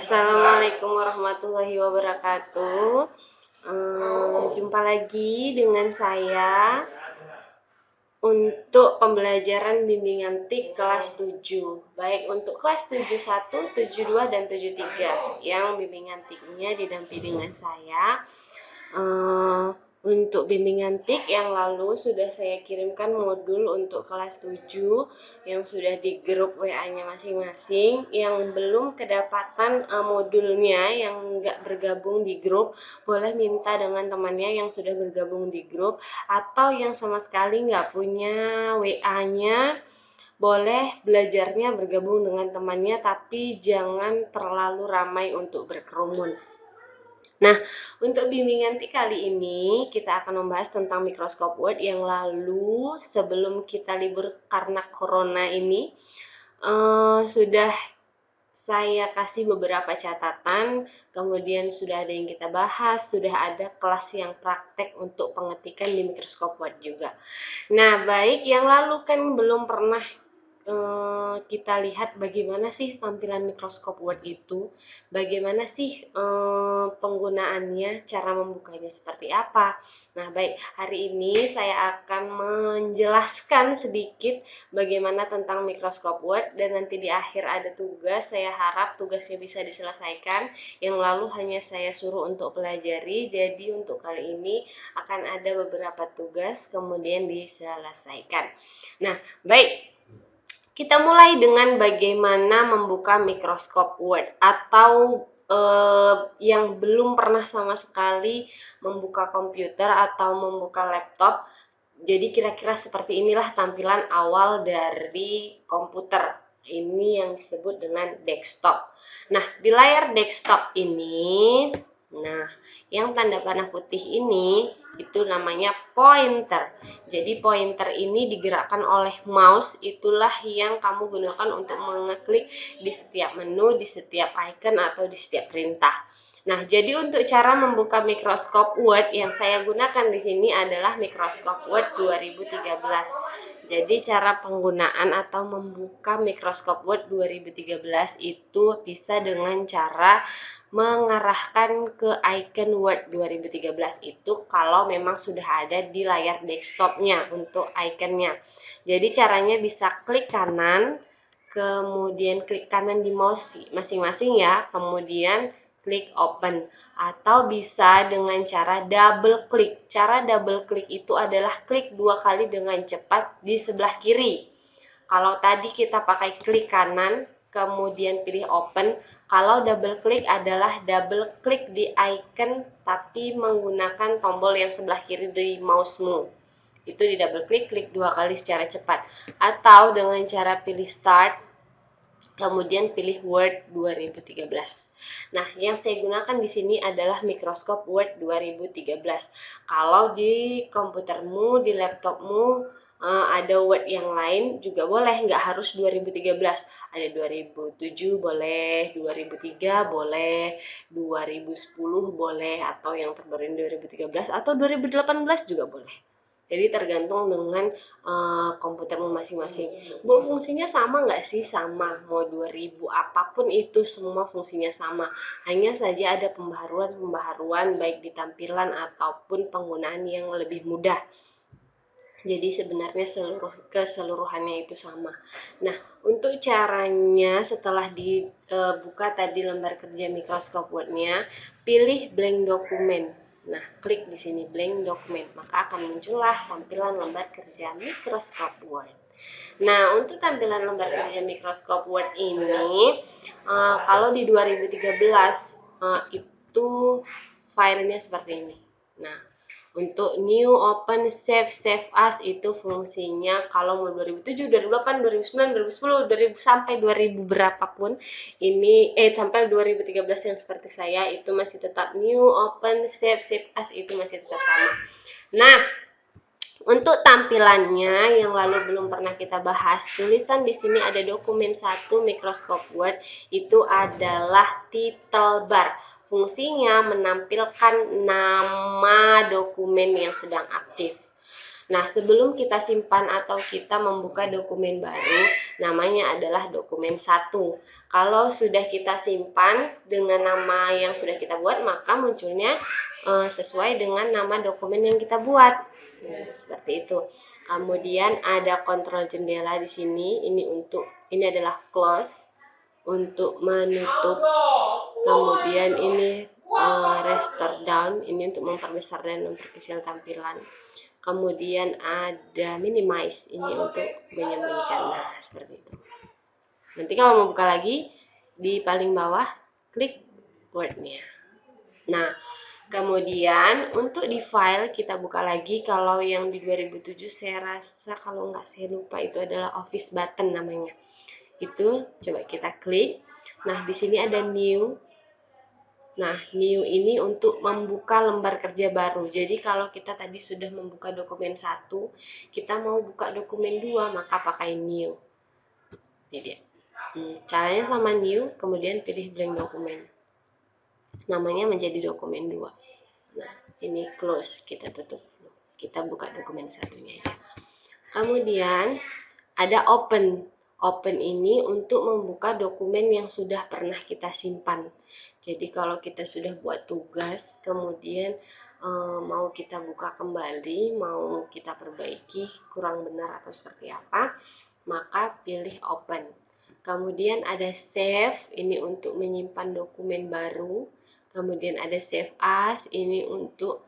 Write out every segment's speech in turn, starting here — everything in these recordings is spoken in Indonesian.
Assalamualaikum warahmatullahi wabarakatuh. Jumpa lagi dengan saya untuk pembelajaran bimbingan TIK kelas 7. Baik untuk kelas 71, 72, dan 73. Yang bimbingan TIK-nya didampingi dengan saya. Untuk bimbingan TIK yang lalu sudah saya kirimkan modul untuk kelas 7 yang sudah di grup WA-nya masing-masing. Yang belum kedapatan modulnya, yang nggak bergabung di grup, boleh minta dengan temannya yang sudah bergabung di grup, atau yang sama sekali nggak punya WA-nya, boleh belajarnya bergabung dengan temannya, tapi jangan terlalu ramai untuk berkerumun. Nah, untuk bimbingan TIK kali ini kita akan membahas tentang Microscope Word. Yang lalu sebelum kita libur karena corona ini sudah saya kasih beberapa catatan, kemudian sudah ada yang kita bahas, sudah ada kelas yang praktek untuk pengetikan di Microscope Word juga. Nah, baik, yang lalu kan belum pernah kita lihat bagaimana sih tampilan Microscope Word itu, bagaimana sih penggunaannya, cara membukanya seperti apa. Nah, baik, hari ini saya akan menjelaskan sedikit bagaimana tentang Microscope Word, dan nanti di akhir ada tugas. Saya harap tugasnya bisa diselesaikan, yang lalu hanya saya suruh untuk pelajari. Jadi untuk kali ini akan ada beberapa tugas kemudian diselesaikan. Nah, baik, kita mulai dengan bagaimana membuka Microscope Word, atau yang belum pernah sama sekali membuka komputer atau membuka laptop. Jadi kira-kira seperti inilah tampilan awal dari komputer. Ini yang disebut dengan desktop. Nah, di layar desktop ini, yang tanda panah putih ini itu namanya pointer. Jadi pointer ini digerakkan oleh mouse, itulah yang kamu gunakan untuk mengeklik di setiap menu, di setiap icon, atau di setiap perintah. Nah, jadi untuk cara membuka Microscope Word yang saya gunakan di sini adalah Microscope Word 2013. Jadi cara penggunaan atau membuka Microscope Word 2013 itu bisa dengan cara mengarahkan ke icon Word 2013 itu kalau memang sudah ada di layar desktopnya untuk iconnya. Jadi caranya bisa klik kanan, kemudian klik kanan di mouse masing-masing ya, kemudian klik open, atau bisa dengan cara double klik. Cara double klik itu adalah klik 2 kali dengan cepat di sebelah kiri. Kalau tadi kita pakai klik kanan kemudian pilih open, kalau double klik adalah double klik di icon tapi menggunakan tombol yang sebelah kiri dari mousemu. Itu di double klik, klik 2 kali secara cepat. Atau dengan cara pilih start, kemudian pilih Word 2013. Nah, yang saya gunakan di sini adalah Microscope Word 2013. Kalau di komputermu, di laptopmu ada Word yang lain juga boleh, nggak harus 2013. Ada 2007 boleh, 2003 boleh, 2010 boleh, atau yang terbaru 2013 atau 2018 juga boleh. Jadi tergantung dengan komputermu masing-masing. Bu, fungsinya sama nggak sih? Sama. Mau 2000 apapun itu semua fungsinya sama. Hanya saja ada pembaharuan baik di tampilan ataupun penggunaan yang lebih mudah. Jadi sebenarnya keseluruhannya itu sama. Nah, untuk caranya setelah dibuka tadi lembar kerja Microscope Word-nya, pilih blank document. Nah, klik di sini blank document, maka akan muncullah tampilan lembar kerja Microscope Word. Nah, untuk tampilan lembar kerja Microscope Word ini, kalau di 2013 itu filenya seperti ini. Nah, untuk new, open, save as itu fungsinya kalau mau 2007, 2008, 2009, 2010, 2000 sampai 2000 berapapun ini sampai 2013 yang seperti saya itu masih tetap new, open, save as itu masih tetap sama. Nah, untuk tampilannya yang lalu belum pernah kita bahas, tulisan di sini ada dokumen 1 Microscope Word itu adalah title bar. Fungsinya menampilkan nama dokumen yang sedang aktif. Nah, sebelum kita simpan atau kita membuka dokumen baru, namanya adalah dokumen 1. Kalau sudah kita simpan dengan nama yang sudah kita buat, maka munculnya sesuai dengan nama dokumen yang kita buat. Seperti itu. Kemudian ada kontrol jendela di sini. Ini adalah close untuk menutup. Kemudian ini restore down, ini untuk memperbesar dan memperkecil tampilan. Kemudian ada minimize, ini untuk menyembunyikan. Nah, seperti itu. Nanti kalau mau buka lagi, di paling bawah klik word-nya. Nah, kemudian untuk di file kita buka lagi. Kalau yang di 2007 saya rasa, kalau nggak saya lupa, itu adalah office button namanya. Itu coba kita klik. Nah, di sini ada new. Nah, new ini untuk membuka lembar kerja baru. Jadi kalau kita tadi sudah membuka dokumen 1, kita mau buka dokumen 2, maka pakai new. Ini dia. Caranya sama new, kemudian pilih blank dokumen. Namanya menjadi dokumen 2. Nah, ini close, kita tutup. Kita buka dokumen 1-nya aja. Kemudian ada open. Open ini untuk membuka dokumen yang sudah pernah kita simpan. Jadi kalau kita sudah buat tugas, kemudian mau kita buka kembali, mau kita perbaiki, kurang benar atau seperti apa, maka pilih open. Kemudian ada save, ini untuk menyimpan dokumen baru. Kemudian ada save as, ini untuk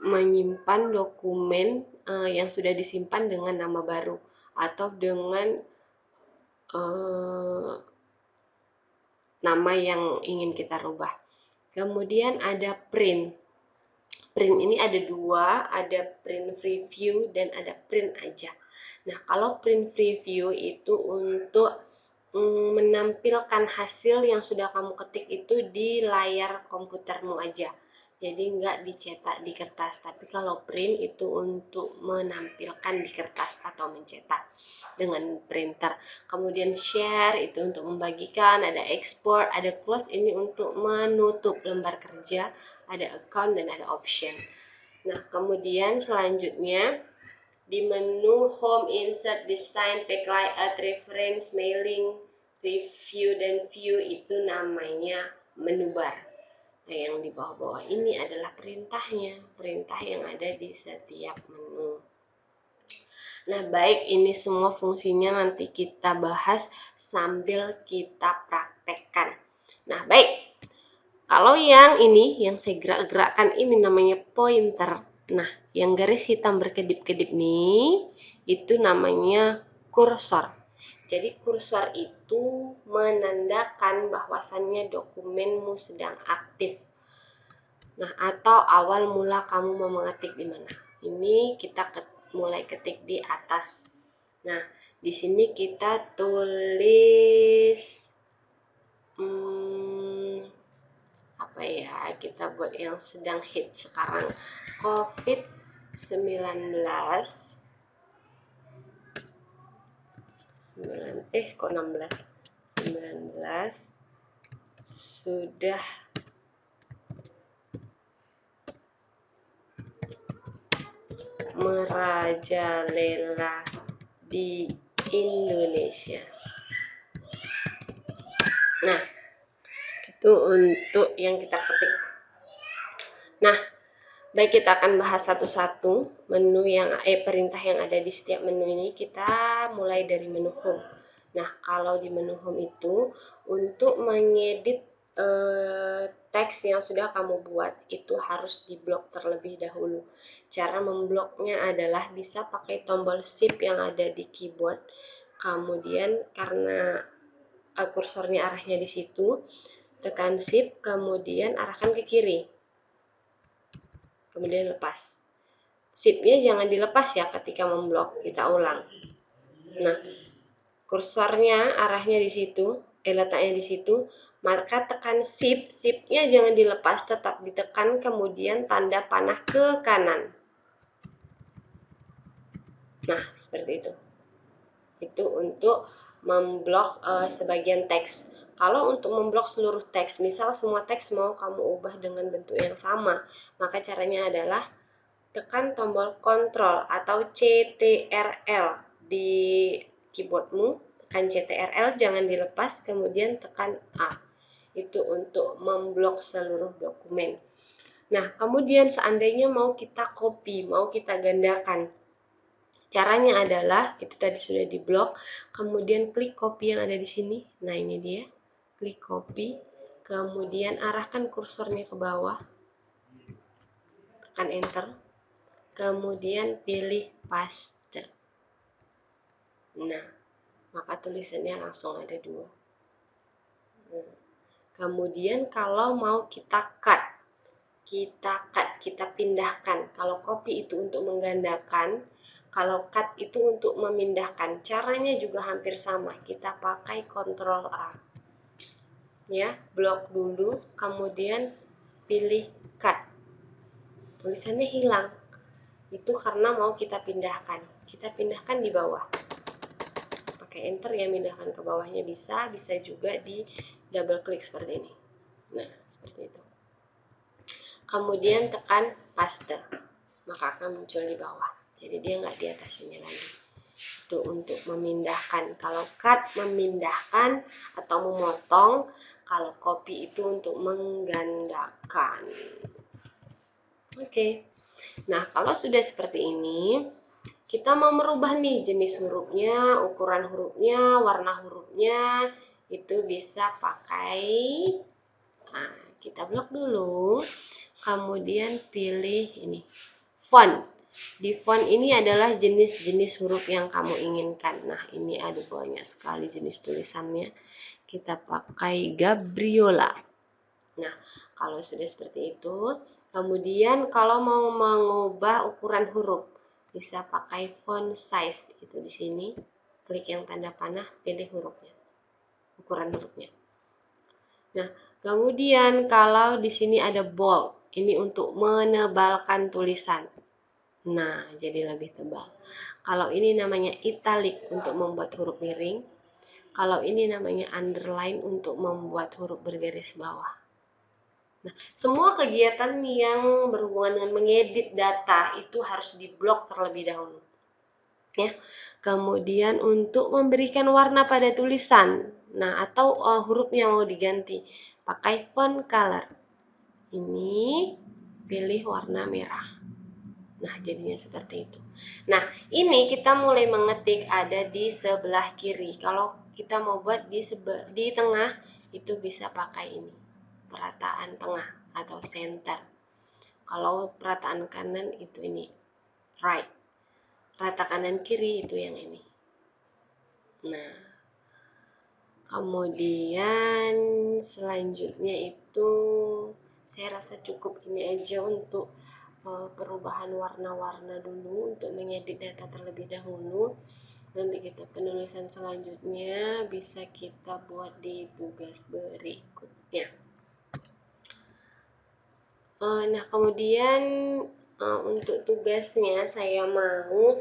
menyimpan dokumen yang sudah disimpan dengan nama baru atau dengan nama yang ingin kita rubah. Kemudian ada print. Print ini ada 2, ada print preview dan ada print aja. Nah, kalau print preview itu untuk menampilkan hasil yang sudah kamu ketik itu di layar komputermu aja. Jadi nggak dicetak di kertas, tapi kalau print itu untuk menampilkan di kertas atau mencetak dengan printer. Kemudian share itu untuk membagikan, ada export, ada close ini untuk menutup lembar kerja, ada account dan ada option. Nah, kemudian selanjutnya di menu home, insert, design, pack layout, reference, mailing, review dan view itu namanya menu bar. Nah, yang di bawah-bawah ini adalah perintahnya, perintah yang ada di setiap menu. Nah, baik, ini semua fungsinya nanti kita bahas sambil kita praktekkan. Nah, baik. Kalau yang ini, yang saya gerak-gerakkan ini namanya pointer. Nah, yang garis hitam berkedip-kedip nih, itu namanya kursor. Jadi kursor itu menandakan bahwasannya dokumenmu sedang aktif. Nah, atau awal mula kamu mau mengetik di mana. Ini kita mulai ketik di atas. Nah, di sini kita tulis apa ya? Kita buat yang sedang hit sekarang, COVID-19. 19 sudah merajalela di Indonesia. Nah, itu untuk yang kita ketik. Nah, baik, kita akan bahas satu-satu menu yang perintah yang ada di setiap menu ini. Kita mulai dari menu home. Nah, kalau di menu home itu untuk mengedit teks yang sudah kamu buat itu harus diblok terlebih dahulu. Cara membloknya adalah bisa pakai tombol shift yang ada di keyboard. Kemudian karena kursornya arahnya di situ, tekan shift kemudian arahkan ke kiri. Kemudian lepas. Shift-nya jangan dilepas ya ketika memblok. Kita ulang. Nah, kursornya arahnya di situ, letaknya di situ, maka tekan shift, shift-nya jangan dilepas, tetap ditekan, kemudian tanda panah ke kanan. Nah, seperti itu. Itu untuk memblok sebagian teks. Kalau untuk memblok seluruh teks, misal semua teks mau kamu ubah dengan bentuk yang sama, maka caranya adalah tekan tombol kontrol atau CTRL di keyboardmu, tekan CTRL, jangan dilepas, kemudian tekan A. Itu untuk memblok seluruh dokumen. Nah, kemudian seandainya mau kita copy, mau kita gandakan, caranya adalah, itu tadi sudah diblok, kemudian klik copy yang ada di sini. Nah, ini dia, klik copy, kemudian arahkan kursornya ke bawah, tekan enter, kemudian pilih paste. Nah, maka tulisannya langsung ada 2. Nah, kemudian kalau mau kita cut, kita pindahkan. Kalau copy itu untuk menggandakan, kalau cut itu untuk memindahkan. Caranya juga hampir sama, kita pakai Ctrl A. Ya, blok dulu, kemudian pilih cut. Tulisannya hilang. Itu karena mau kita pindahkan. Kita pindahkan di bawah. Pakai enter ya, pindahkan ke bawahnya bisa juga di double klik seperti ini. Nah, seperti itu. Kemudian tekan paste, maka akan muncul di bawah. Jadi dia nggak di atas ini lagi. Itu untuk memindahkan. Kalau cut memindahkan atau memotong, kalau copy itu untuk menggandakan. Oke. Nah, kalau sudah seperti ini, kita mau merubah nih jenis hurufnya, ukuran hurufnya, warna hurufnya, itu bisa pakai, nah, kita blok dulu, kemudian pilih ini, font. Di font ini adalah jenis-jenis huruf yang kamu inginkan. Nah, ini ada banyak sekali jenis tulisannya. Kita pakai Gabriola. Nah, kalau sudah seperti itu, kemudian kalau mau mengubah ukuran huruf, bisa pakai font size. Itu di sini, klik yang tanda panah, pilih hurufnya, ukuran hurufnya. Nah, kemudian kalau di sini ada bold, ini untuk menebalkan tulisan. Nah, jadi lebih tebal. Kalau ini namanya italic untuk membuat huruf miring. Kalau ini namanya underline untuk membuat huruf bergaris bawah. Nah, semua kegiatan yang berhubungan dengan mengedit data itu harus diblok terlebih dahulu. Ya. Kemudian untuk memberikan warna pada tulisan, nah atau hurufnya mau diganti, pakai font color. Ini pilih warna merah. Nah, jadinya seperti itu. Nah, ini kita mulai mengetik ada di sebelah kiri. Kalau kita mau buat di tengah, itu bisa pakai ini, perataan tengah atau center. Kalau perataan kanan itu ini, right. Rata kanan kiri itu yang ini. Nah, kemudian selanjutnya itu saya rasa cukup ini aja untuk perubahan warna-warna dulu untuk mengedit data terlebih dahulu. Nanti kita penulisan selanjutnya bisa kita buat di tugas berikutnya. Nah, kemudian untuk tugasnya saya mau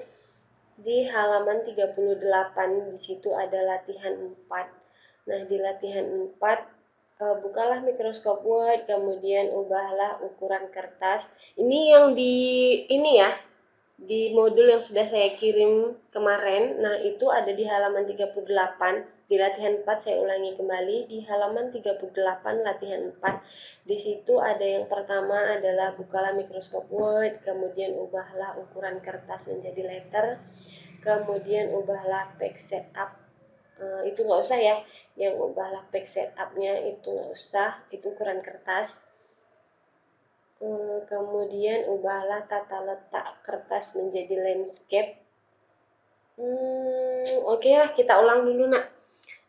di halaman 38, di situ ada latihan 4. Nah, di latihan 4 bukalah Microsoft Word, kemudian ubahlah ukuran kertas. Ini yang di modul yang sudah saya kirim kemarin. Nah, itu ada di halaman 38. Di latihan 4 saya ulangi kembali, di halaman 38 latihan 4. Di situ ada yang pertama adalah bukalah Microsoft Word, kemudian ubahlah ukuran kertas menjadi letter, kemudian ubahlah page setup. Itu nggak usah ya, yang ubahlah page setupnya itu nggak usah, itu ukuran kertas. Kemudian ubahlah tata letak kertas menjadi landscape. Oke lah, kita ulang dulu nak.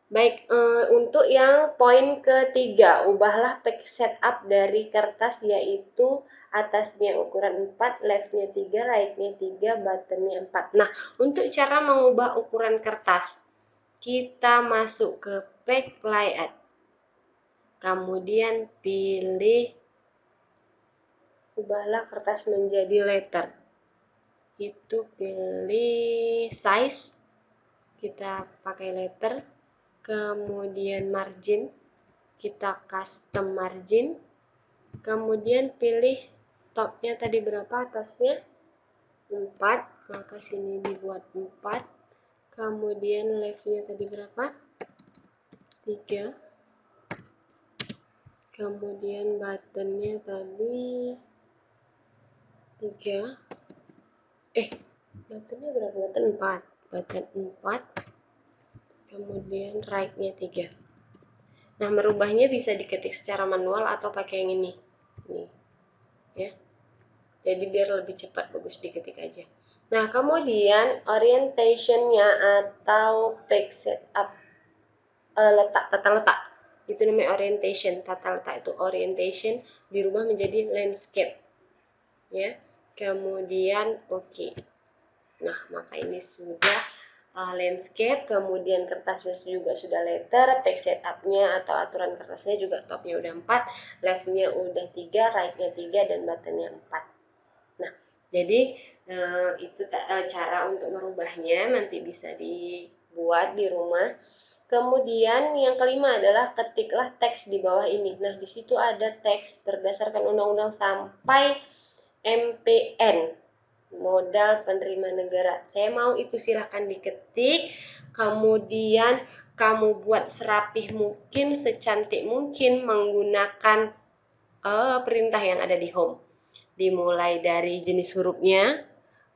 Baik, untuk yang poin ketiga, ubahlah page setup dari kertas, yaitu atasnya ukuran 4, leftnya 3, rightnya 3, bottomnya 4. Nah, untuk cara mengubah ukuran kertas, kita masuk ke page layout, kemudian pilih ubahlah kertas menjadi letter, itu pilih size, kita pakai letter, kemudian margin, kita custom margin, kemudian pilih topnya tadi berapa, atasnya 4, maka sini dibuat 4. Kemudian left-nya tadi berapa? 3. Kemudian buttonnya tadi 3. Buttonnya berapa? Button 4. Button 4. Kemudian right-nya 3. Nah, merubahnya bisa diketik secara manual atau pakai yang ini. Nih. Ya. Jadi biar lebih cepat, bagus diketik aja. Nah, kemudian orientation-nya atau page setup, tata letak. Itu namanya orientation. Tata letak itu orientation dirubah menjadi landscape. Ya. Kemudian oke. Nah, maka ini sudah landscape, kemudian kertasnya juga sudah letter, page setupnya atau aturan kertasnya juga topnya udah 4, leftnya udah 3, rightnya 3, dan buttonnya 4. Nah, jadi itu cara untuk merubahnya, nanti bisa dibuat di rumah. Kemudian yang kelima adalah ketiklah teks di bawah ini. Nah, di situ ada teks berdasarkan undang-undang sampai MPN, modal penerima negara. Saya mau itu silahkan diketik, kemudian kamu buat serapih mungkin, secantik mungkin menggunakan perintah yang ada di home. Dimulai dari jenis hurufnya,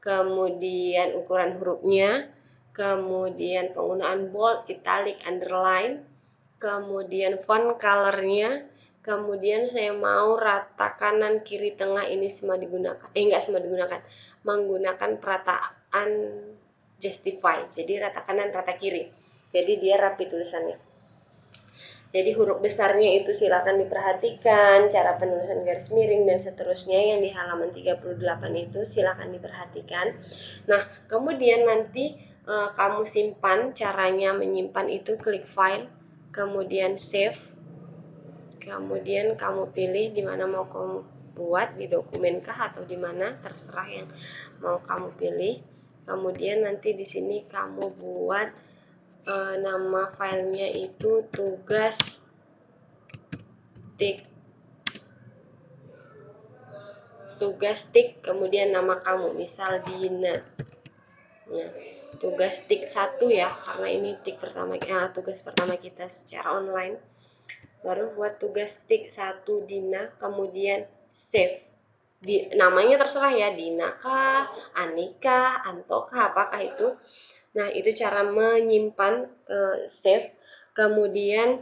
kemudian ukuran hurufnya, kemudian penggunaan bold, italic, underline, kemudian font colornya, kemudian saya mau rata kanan kiri tengah ini semua digunakan, enggak semua digunakan, menggunakan perataan justify, jadi rata kanan rata kiri, jadi dia rapi tulisannya. Jadi huruf besarnya itu silakan diperhatikan, cara penulisan garis miring dan seterusnya yang di halaman 38 itu silakan diperhatikan. Nah, kemudian nanti kamu simpan, caranya menyimpan itu klik file, kemudian save, kemudian kamu pilih di mana mau kamu buat, di dokumen kah atau di mana, terserah yang mau kamu pilih. Kemudian nanti di sini kamu buat nama filenya itu tugas tik, kemudian nama kamu, misal Dina. Nah, tugas tik 1 ya, karena ini tugas pertama kita secara online. Baru buat tugas tik 1 Dina, kemudian save. Namanya terserah ya, Dina kah, Anika, Anto kah, apakah itu. Nah, itu cara menyimpan, save. Kemudian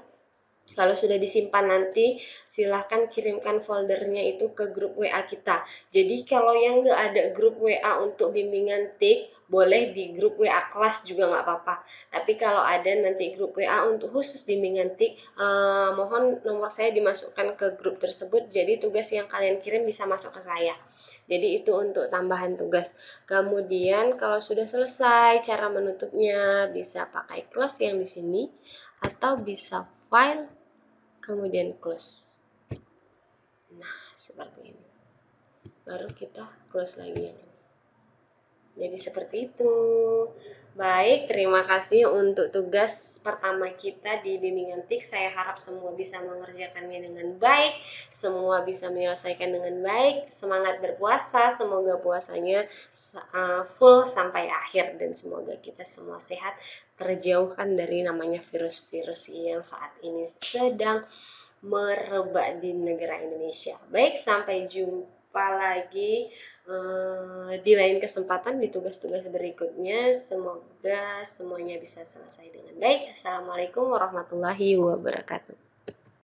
kalau sudah disimpan nanti silahkan kirimkan foldernya itu ke grup WA kita. Jadi kalau yang nggak ada grup WA untuk bimbingan TIK, boleh di grup WA kelas juga nggak apa-apa. Tapi kalau ada nanti grup WA untuk khusus bimbingan TIK, mohon nomor saya dimasukkan ke grup tersebut. Jadi tugas yang kalian kirim bisa masuk ke saya. Jadi itu untuk tambahan tugas. Kemudian kalau sudah selesai cara menutupnya bisa pakai close yang di sini atau bisa file kemudian close. Nah, seperti ini. Baru kita close lagi yang ini. Jadi seperti itu. Baik, terima kasih untuk tugas pertama kita di bimbingan TIK. Saya harap semua bisa mengerjakannya dengan baik, semua bisa menyelesaikan dengan baik. Semangat berpuasa, semoga puasanya full sampai akhir dan semoga kita semua sehat, terjauhkan dari namanya virus-virus yang saat ini sedang merebak di negara Indonesia. Baik, sampai jumpa lagi di lain kesempatan di tugas-tugas berikutnya. Semoga semuanya bisa selesai dengan baik. Assalamualaikum warahmatullahi wabarakatuh.